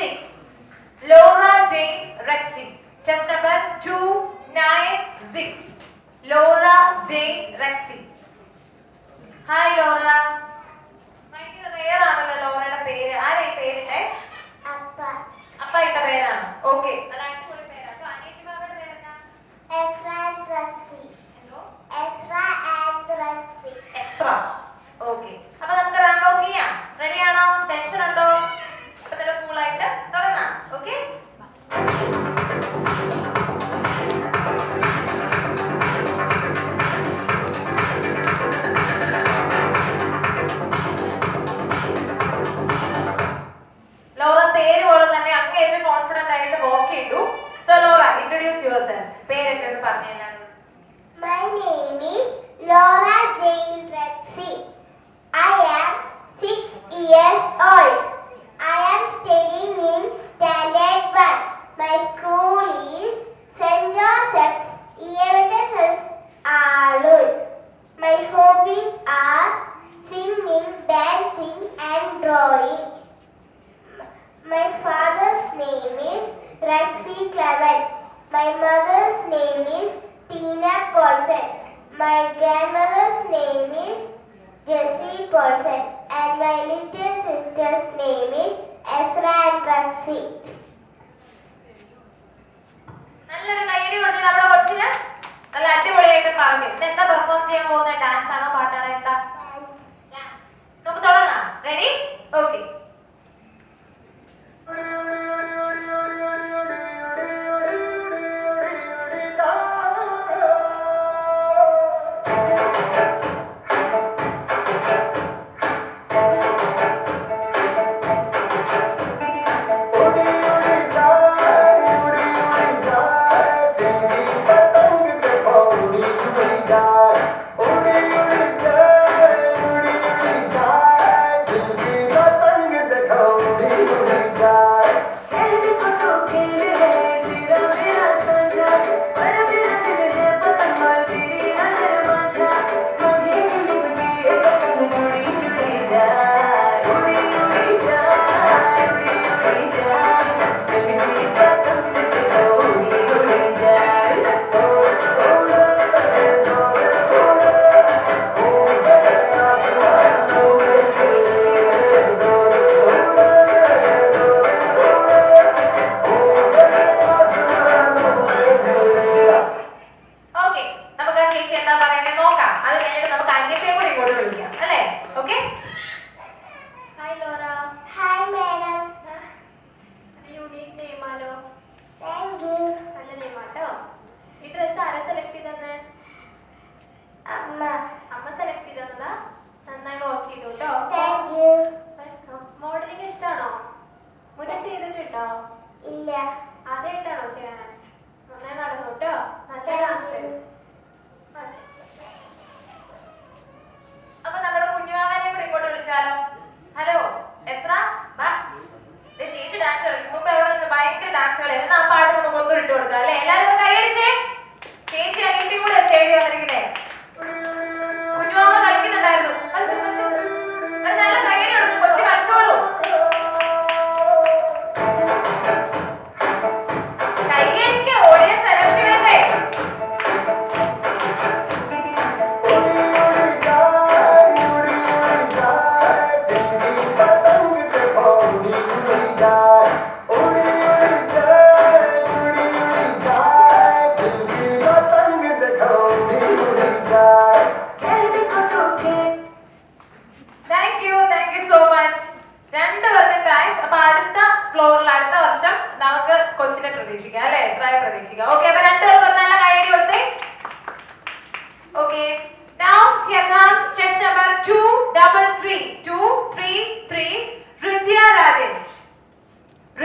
6. Laura Jane Rexy. Chest number 296. Laura Jane Rexy. Hi Laura. ഭയങ്കര rare ആണല്ലോ ലോറയുടെ പേര്. ആരാ ഈ പേര്? അപ്പ ഇട്ട പേരാണ്. ഓക്കെ, നല്ല അടിപൊളി പേരാണ്. അപ്പൊ അനിയത്തിമാരുടെ പേരെന്താ? എസ്ര. ഓക്കെ, അപ്പൊ നമുക്ക് റാങ്ക് ഓഫ് ചെയ്യാം. റെഡി ആണോ? ടെൻഷൻ ഉണ്ടോ? അപ്പൊ തന്നെ കൂളായിട്ട് തുടങ്ങാം. ഓക്കെ, ലോറ പേര് പോലെ തന്നെ അങ്ങേറ്റം കോൺഫിഡന്റ് ആയിട്ട് വാക്ക് ചെയ്തു. So Laura, introduce yourself. പേരൊക്കെ ഒന്ന് പറഞ്ഞു എല്ലാവരും. My name is Laura Jane Rexy. I am 6 years old. I am studying in Standard 1. My school is St. Joseph's EMHS Alur. My hobbies are singing, dancing and drawing. My father's name is Rexy Clement. My mother's name is Tina Paulsen. My grandmother's name is Jessie Paulsen. And my little sister's name is Ezra and Rexy. നല്ലൊരു കൈയടി കൊടുത്ത് നമ്മുടെ കൊച്ചിന്. നല്ല അടിപൊളിയായിട്ട് പറഞ്ഞു. എന്താ perform ചെയ്യാൻ പോകുന്ന? ഡാൻസ് ആണോ പാട്ടാണോ എന്താ? നമുക്ക് തുടങ്ങാം. റെഡി? ഓക്കെ. മോഡലിംഗ് ഇഷ്ടമാണോ? മുന്നേ ചെയ്തിട്ടുണ്ടോ? ഇല്ല. ആദ്യമായിട്ടാണോ ചെയ്യണേ? നന്നായി നടന്നു കേട്ടോ. നല്ല ഡാൻസ്. അപ്പൊ നമ്മുടെ കുഞ്ഞുമാവനെ കൂടെ ഇങ്ങോട്ട് വിളിച്ചാലോ? ഹലോ എസ്ര, ചേച്ചി ഡാൻസ് കളിക്കും. മുമ്പ് എവിടെ നിന്ന് ഭയങ്കര ഡാൻസ് കളി. എന്നാ ആ പാട്ട് നമുക്ക് ഒന്നും ഇട്ട് കൊടുക്കാം അല്ലെ? എല്ലാരും ഒന്ന് കൈയടിച്ചേ. ചേച്ചി അനിയത്തി കൂടെ സ്റ്റേജ് വന്നിരിക്കുന്നേ. കുഞ്ഞുമാവ കളിക്കുന്നുണ്ടായിരുന്നു. കളിച്ചു കളിച്ചു. ഒരു നല്ല കൈയടി കൊടുക്കും. കൊച്ചി കളിച്ചോളൂ. കൈയടിക്ക്. ഓഡിയൻസ് എനർജി വരട്ടെ. കൊച്ചിനെ പ്രതീക്ഷിക്കാം അല്ലെ? എസ്രായെ പ്രതീക്ഷിക്കാം. ഓക്കെ, അപ്പൊ രണ്ടുപേർക്കും ഒരു നല്ല കൈയടി കൊടുത്തേ. Okay, now here comes chest number 233 233 Ridhya Rajesh.